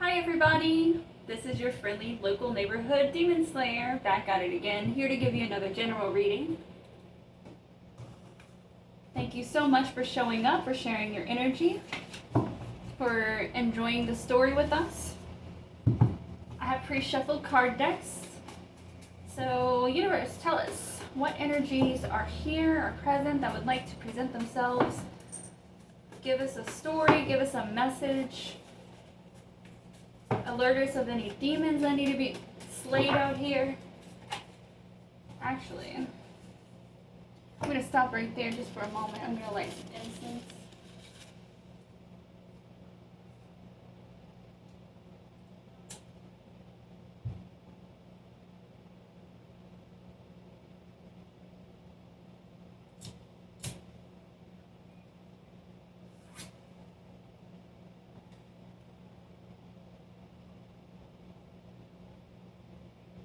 Hi everybody! This is your friendly local neighborhood demon slayer, back at it again, here to give you another general reading. Thank you so much for showing up, for sharing your energy, for enjoying the story with us. I have pre-shuffled card decks. So universe, tell us, what energies are here or present that would like to present themselves? Give us a story, give us a message. Alert us of any demons that need to be slayed out here. Actually, I'm going to stop right there just for a moment. I'm going to light some incense.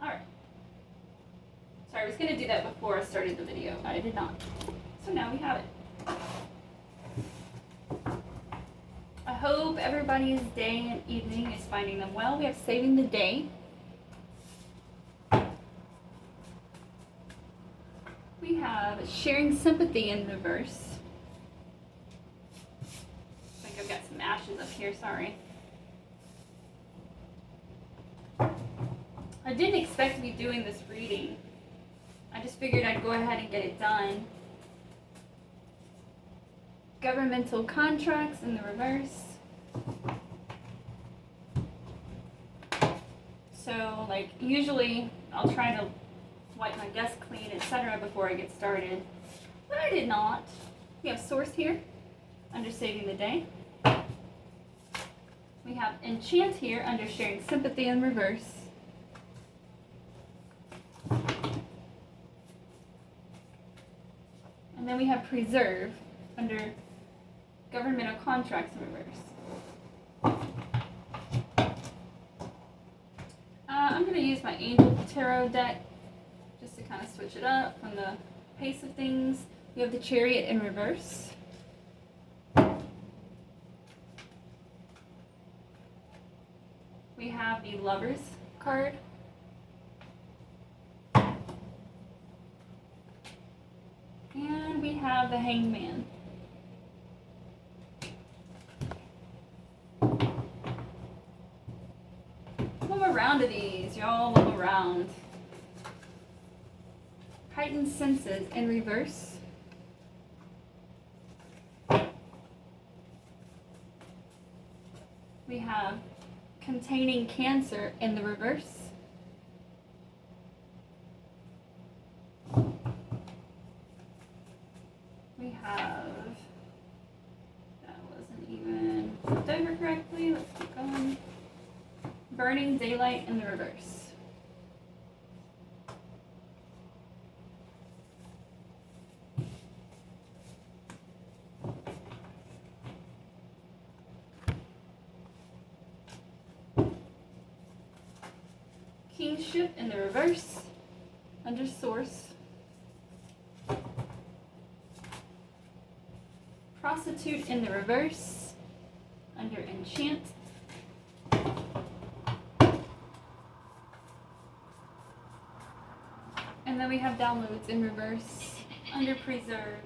Alright. Sorry, I was going to do that before I started the video. I did not. So now we have it. I hope everybody's day and evening is finding them well. We have Saving the Day. We have Sharing Sympathy in reverse. I think I've got some ashes up here, sorry. I didn't expect to be doing this reading. I just figured I'd go ahead and get it done. Governmental contracts in the reverse. So, like, usually I'll try to wipe my desk clean, etc. before I get started. But I did not. We have Source here, under Saving the Day. We have Enchant here, under Sharing Sympathy in reverse. And then we have Preserve, under Governmental Contracts in reverse. I'm going to use my Angel Tarot deck just to kind of switch it up from the pace of things. We have the Chariot in reverse. We have the Lovers card. And we have the Hanged Man. One more round of these, y'all. One more round. Heightened Senses in reverse. We have Containing Cancer in the reverse. We have, that wasn't even flipped over correctly. Let's keep going. Burning Daylight in the reverse. Kingship in the reverse, under Source. Prostitute in the reverse, under Enchant. And then we have Downloads in reverse, under Preserve.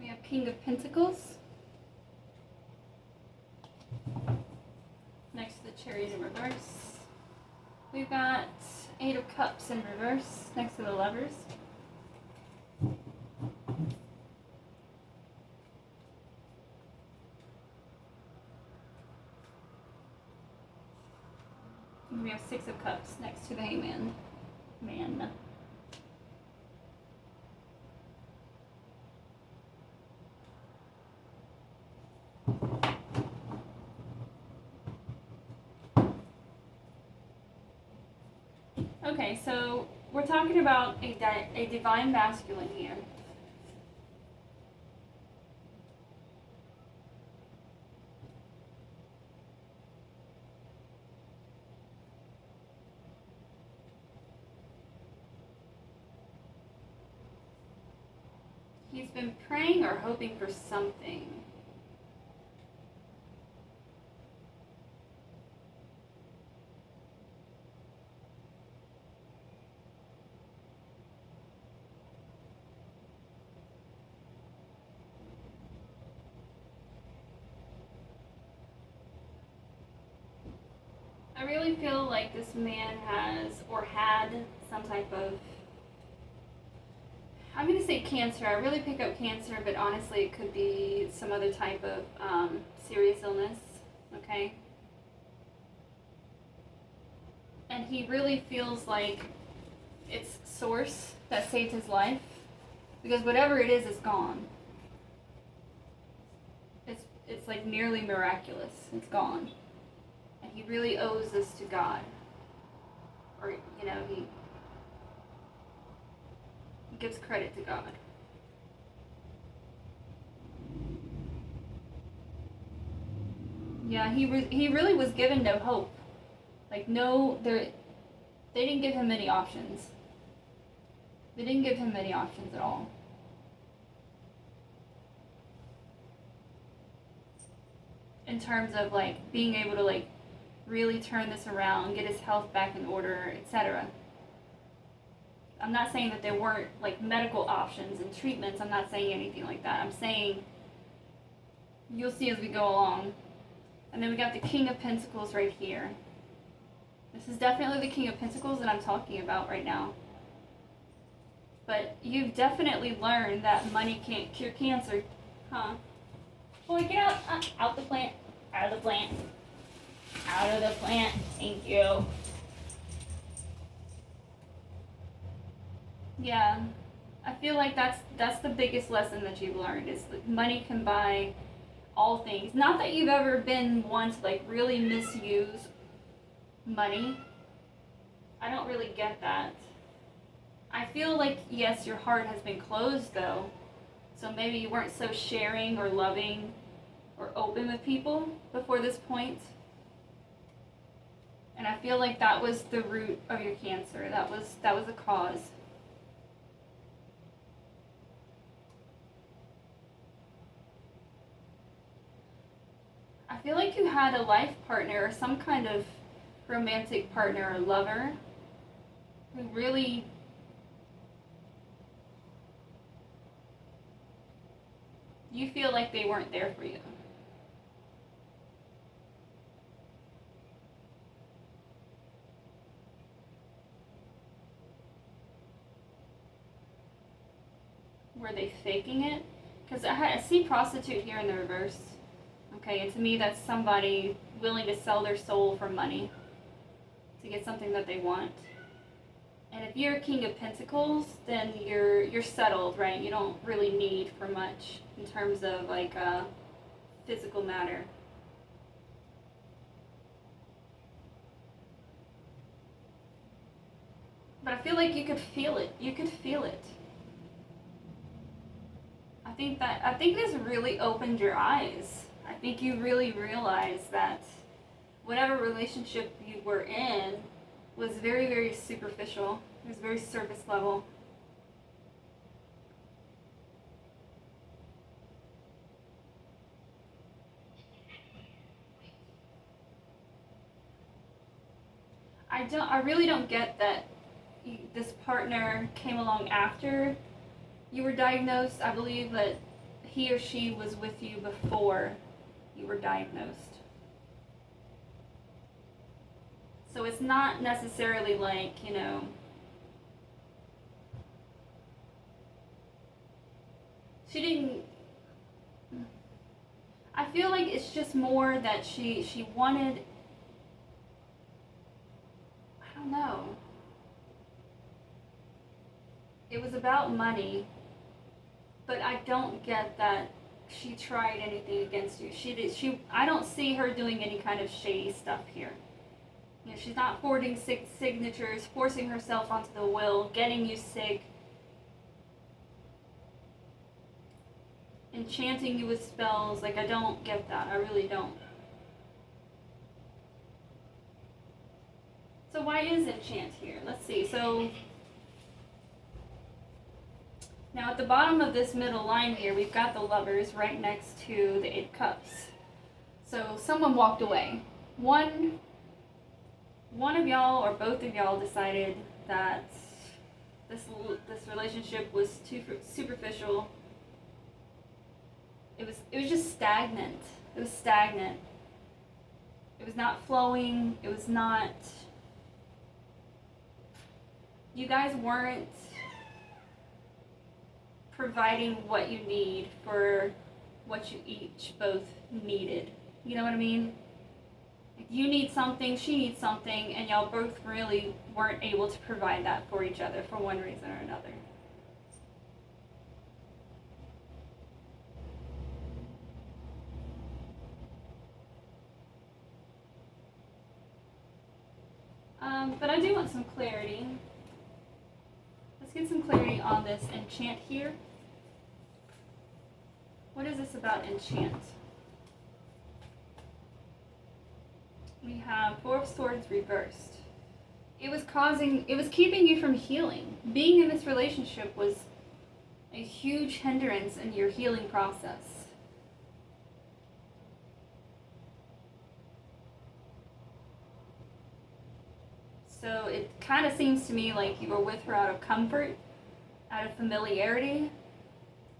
We have King of Pentacles. Next to the Chariot in reverse. We've got Eight of Cups in reverse, next to the Lovers. And we have Six of Cups next to the Hangman. Man. Okay, so we're talking about a divine masculine here. He's been praying or hoping for something. I really feel like this man has or had some type of, I'm going to say cancer. I really pick up cancer, but honestly it could be some other type of serious illness, okay? And he really feels like it's source that saved his life, because whatever it is gone. It's like nearly miraculous. It's gone. And he really owes this to God. Or, he gives credit to God. Yeah, he really was given no hope. Like, they didn't give him any options. They didn't give him any options at all. In terms of, like, being able to, like, really turn this around, get his health back in order, etc. I'm not saying that there weren't, like, medical options and treatments. I'm not saying anything like that. I'm saying you'll see as we go along. And then we got the King of Pentacles right here. This is definitely the King of Pentacles that I'm talking about right now. But you've definitely learned that money can't cure cancer. Huh? Boy, get out the plant. Out of the plant. Out of the plant. Thank you. Yeah. I feel like that's the biggest lesson that you've learned, is that money can buy all things. Not that you've ever been one to, like, really misuse money. I don't really get that. I feel like, yes, your heart has been closed, though. So maybe you weren't so sharing or loving or open with people before this point. And I feel like that was the root of your cancer. That was the cause. I feel like you had a life partner or some kind of romantic partner or lover who really you feel like they weren't there for you. Were they faking it? Because I see prostitute here in the reverse. Okay, and to me that's somebody willing to sell their soul for money to get something that they want. And if you're a King of Pentacles, then you're settled, right? You don't really need for much in terms of, like, physical matter. But I feel like you could feel it. You could feel it. I think this really opened your eyes. I think you really realized that whatever relationship you were in was very, very superficial. It was very surface level. I really don't get that this partner came along after you were diagnosed. I believe that he or she was with you before you were diagnosed. So it's not necessarily like, she didn't, I feel like it's just more that she wanted, I don't know. It was about money, but I don't get that she tried anything against you. I don't see her doing any kind of shady stuff here. She's not forging signatures, forcing herself onto the will, getting you sick, enchanting you with spells. Like, I don't get that. I really don't. So why is enchant here? Let's see. So Now at the bottom of this middle line here, we've got the Lovers right next to the Eight of Cups. So someone walked away. One of y'all or both of y'all decided that this relationship was too superficial. It was just stagnant. It was stagnant. It was not flowing. It was not. You guys weren't providing what you need for what you each both needed. You know what I mean? You need something, she needs something, and y'all both really weren't able to provide that for each other for one reason or another. But I do want some clarity. Let's get some clarity on this enchant here. What is this about enchant? We have Four of Swords reversed. It was keeping you from healing. Being in this relationship was a huge hindrance in your healing process. So it kind of seems to me like you were with her out of comfort, out of familiarity,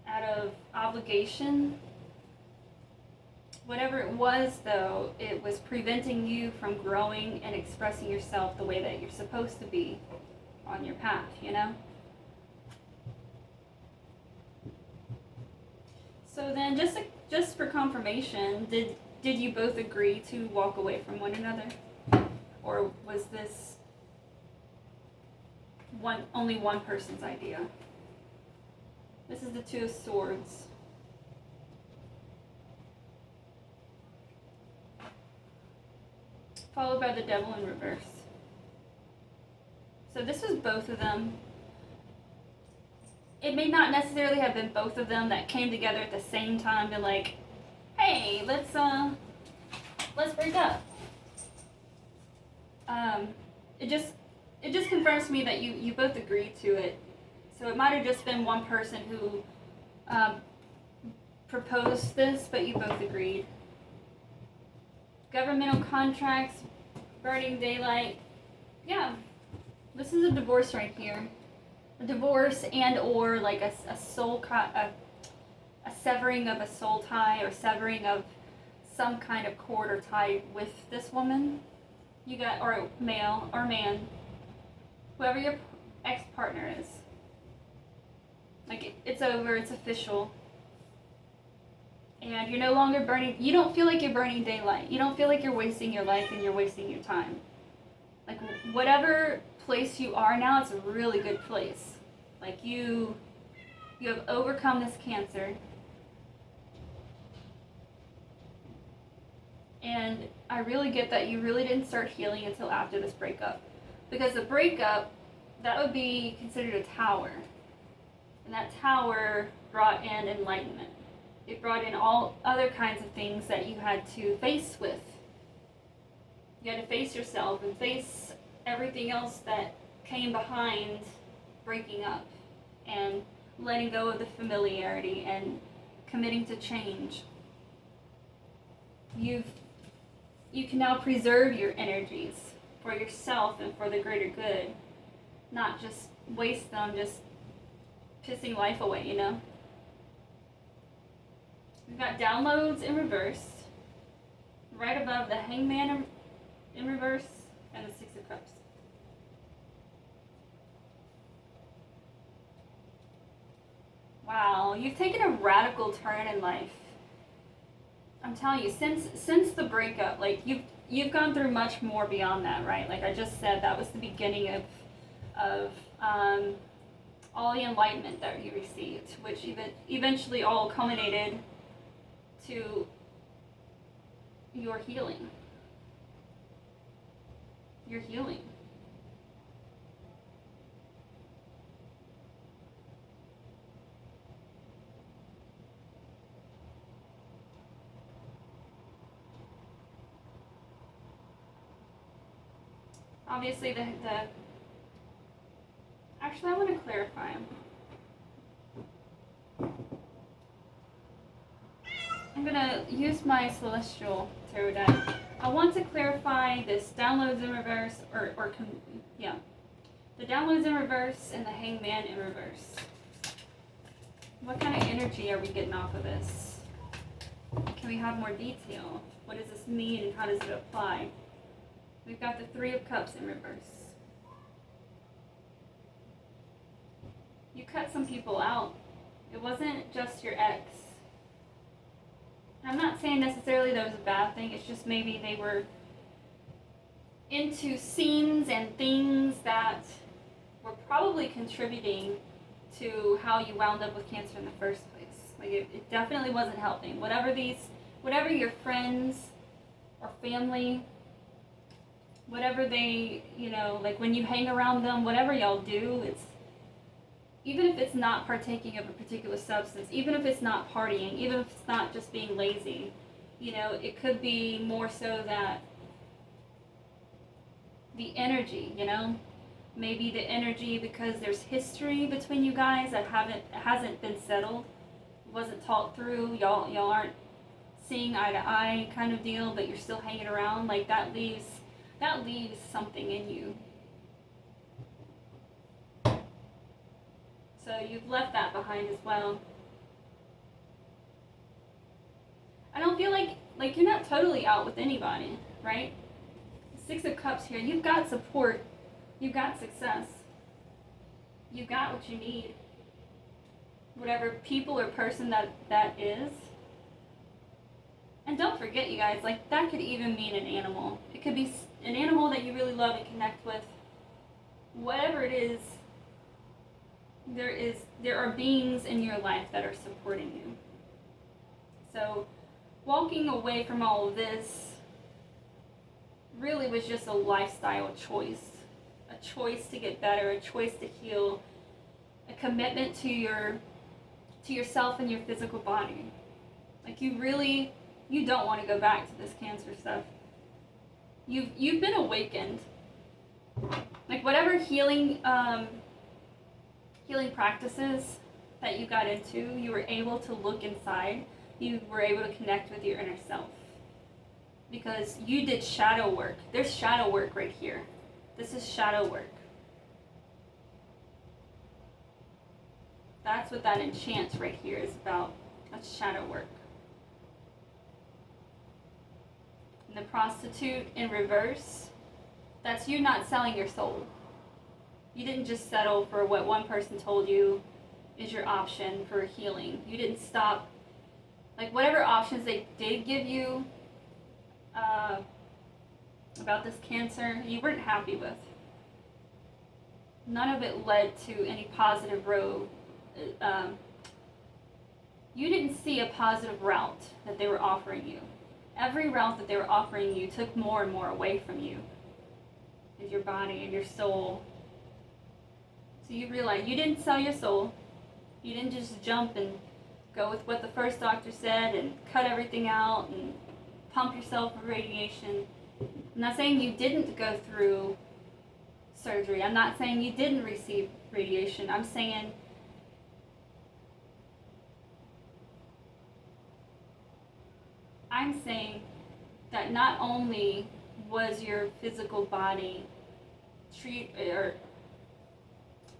out of obligation. Whatever it was, though, it was preventing you from growing and expressing yourself the way that you're supposed to be on your path, you know? So then, just for confirmation, did you both agree to walk away from one another? Or was this only one person's idea? This is the Two of Swords. Followed by the Devil in reverse. So this was both of them. It may not necessarily have been both of them that came together at the same time and like, hey, let's break up. It just confirms to me that you both agreed to it. So it might have just been one person who proposed this, but you both agreed. Governmental contracts, burning daylight. Yeah, this is a divorce right here. A divorce and or like a severing of a soul tie or severing of some kind of cord or tie with this woman. You got, or male or man, whoever your ex-partner is. Like it's over, it's official. And you're no longer you don't feel like you're burning daylight. You don't feel like you're wasting your life and you're wasting your time. Like whatever place you are now, it's a really good place. Like you have overcome this cancer. And I really get that you really didn't start healing until after this breakup. Because the breakup, that would be considered a tower. And that tower brought in enlightenment. It brought in all other kinds of things that you had to face with. You had to face yourself and face everything else that came behind breaking up and letting go of the familiarity and committing to change. You can now preserve your energies for yourself and for the greater good, not just waste them just pissing life away, you know? We've got downloads in reverse, right above the Hangman in reverse, and the Six of Cups. Wow, you've taken a radical turn in life. I'm telling you, since the breakup, like you've gone through much more beyond that, right? Like I just said, that was the beginning of all the enlightenment that you received, which eventually all culminated to your healing. Your healing. Obviously, actually, I want to clarify. gonna use my Celestial Tarot deck. I want to clarify this downloads in reverse, yeah, the downloads in reverse and the Hangman in reverse. What kind of energy are we getting off of this? Can we have more detail? What does this mean and how does it apply? We've got the Three of Cups in reverse. You cut some people out. It wasn't just your ex. I'm not saying necessarily that was a bad thing. It's just maybe they were into scenes and things that were probably contributing to how you wound up with cancer in the first place. Like it definitely wasn't helping. Whatever your friends or family, whatever they, like when you hang around them, whatever y'all do, even if it's not partaking of a particular substance, even if it's not partying, even if it's not just being lazy, it could be more so that the energy, maybe the energy because there's history between you guys that hasn't been settled, wasn't talked through, y'all aren't seeing eye to eye kind of deal, but you're still hanging around, like that leaves something in you. So you've left that behind as well. I don't feel like you're not totally out with anybody, right? Six of Cups here. You've got support. You've got success. You've got what you need. Whatever people or person that is. And don't forget, you guys, like that could even mean an animal. It could be an animal that you really love and connect with. Whatever it is, there are beings in your life that are supporting you. So walking away from all of this really was just a lifestyle choice. A choice to get better, a choice to heal, a commitment to yourself and your physical body. Like you don't want to go back to this cancer stuff. You've been awakened. Like whatever healing practices that you got into, you were able to look inside. You were able to connect with your inner self. Because you did shadow work. There's shadow work right here. This is shadow work. That's what that enchant right here is about. That's shadow work. And the prostitute in reverse, that's you not selling your soul. You didn't just settle for what one person told you is your option for healing. You didn't stop, like whatever options they did give you about this cancer, you weren't happy with. None of it led to any positive road. You didn't see a positive route that they were offering you. Every route that they were offering you took more and more away from you and your body and your soul. So you realize you didn't sell your soul. You didn't just jump and go with what the first doctor said and cut everything out and pump yourself with radiation. I'm not saying you didn't go through surgery. I'm not saying you didn't receive radiation. I'm saying that not only was your physical body treated, or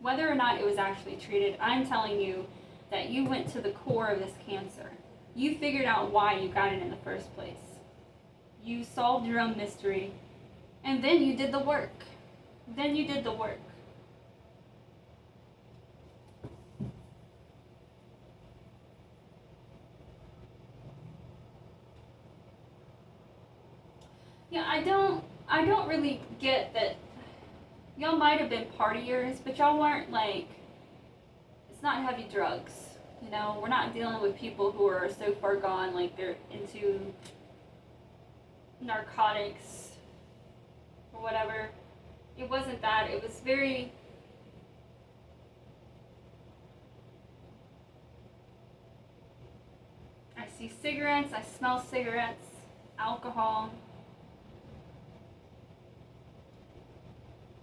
whether or not it was actually treated, I'm telling you that you went to the core of this cancer. You figured out why you got it in the first place. You solved your own mystery, and then you did the work. Yeah, I don't really get that. Y'all might have been partiers, but y'all weren't like, it's not heavy drugs. We're not dealing with people who are so far gone, like they're into narcotics or whatever. It wasn't that. It was very, I see cigarettes, I smell cigarettes, alcohol.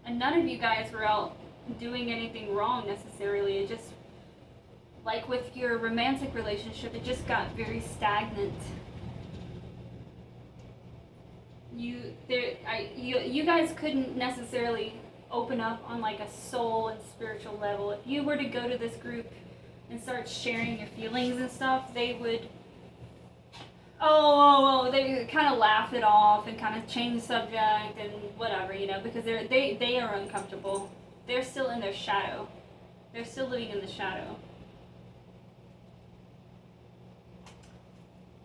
And none of you guys were out doing anything wrong necessarily. It just, like with your romantic relationship, it just got very stagnant. You guys couldn't necessarily open up on like a soul and spiritual level. If you were to go to this group and start sharing your feelings and stuff, they would they kind of laugh it off and kind of change the subject and whatever, because they are uncomfortable. They're still in their shadow. They're still living in the shadow.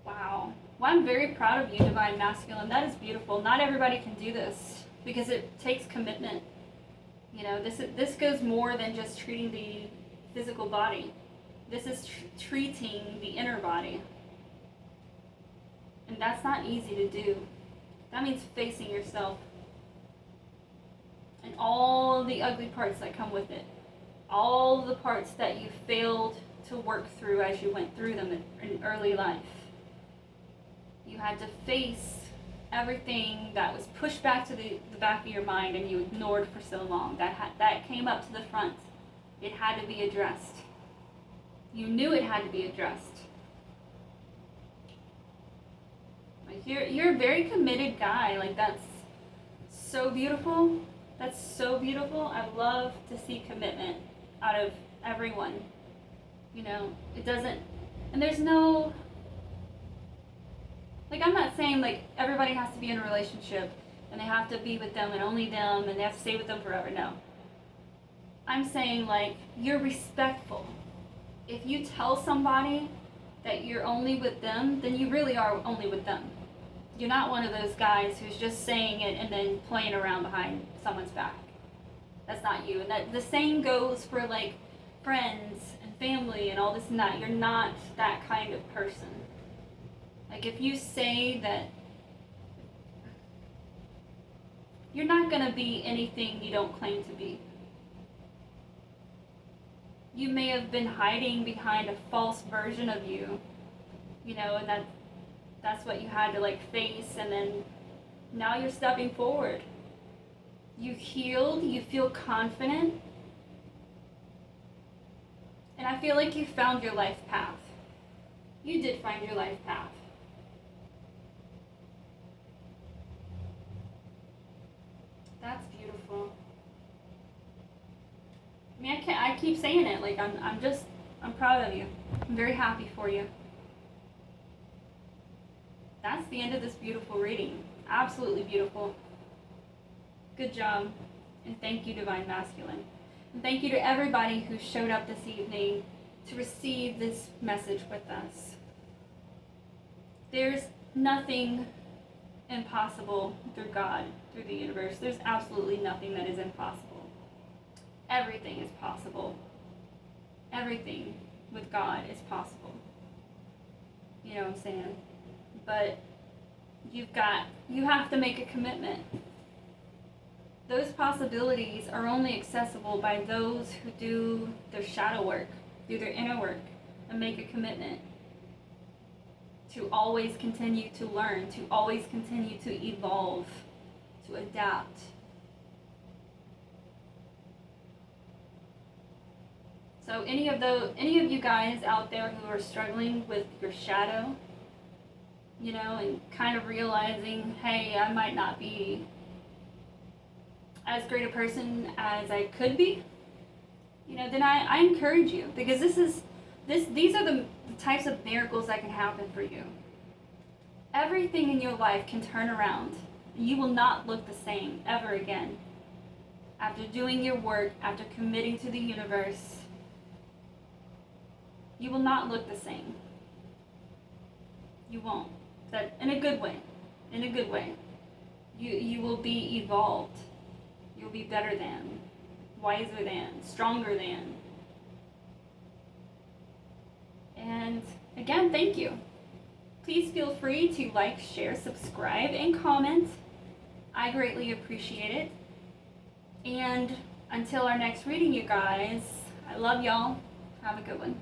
Wow. Well, I'm very proud of you, Divine Masculine. That is beautiful. Not everybody can do this because it takes commitment. This goes more than just treating the physical body. This is treating the inner body. And that's not easy to do. That means facing yourself and all the ugly parts that come with it. All the parts that you failed to work through as you went through them in early life. You had to face everything that was pushed back to the back of your mind and you ignored for so long. That came up to the front. It had to be addressed. You knew it had to be addressed. Like you're a very committed guy. Like that's so beautiful. That's so beautiful. I love to see commitment out of everyone. It doesn't, and there's no, like I'm not saying like everybody has to be in a relationship and they have to be with them and only them and they have to stay with them forever. No. I'm saying like you're respectful. If you tell somebody that you're only with them, then you really are only with them. You're not one of those guys who's just saying it and then playing around behind someone's back. That's not you. And that the same goes for like friends and family and all this and that. You're not that kind of person. Like if you say that you're not going to be anything you don't claim to be. You may have been hiding behind a false version of you, and that's what you had to like face, and then now you're stepping forward. You healed, you feel confident, and I feel like you found your life path. You did find your life path. That's beautiful. I mean, I keep saying it, like I'm proud of you. I'm very happy for you. That's the end of this beautiful reading. Absolutely beautiful. Good job. And thank you, Divine Masculine. And thank you to everybody who showed up this evening to receive this message with us. There's nothing impossible through God, through the universe. There's absolutely nothing that is impossible. Everything is possible. Everything with God is possible. You know what I'm saying? But you have to make a commitment. Those possibilities are only accessible by those who do their shadow work, do their inner work, and make a commitment to always continue to learn, to always continue to evolve, to adapt. So any of you guys out there who are struggling with your shadow, and kind of realizing, hey, I might not be as great a person as I could be, then I encourage you, because these are the types of miracles that can happen for you. Everything in your life can turn around. You will not look the same ever again. After doing your work, after committing to the universe, you will not look the same. You won't. That in a good way. In a good way. You will be evolved. You'll be better than, wiser than, stronger than. And again, thank you. Please feel free to like, share, subscribe, and comment. I greatly appreciate it. And until our next reading, you guys, I love y'all. Have a good one.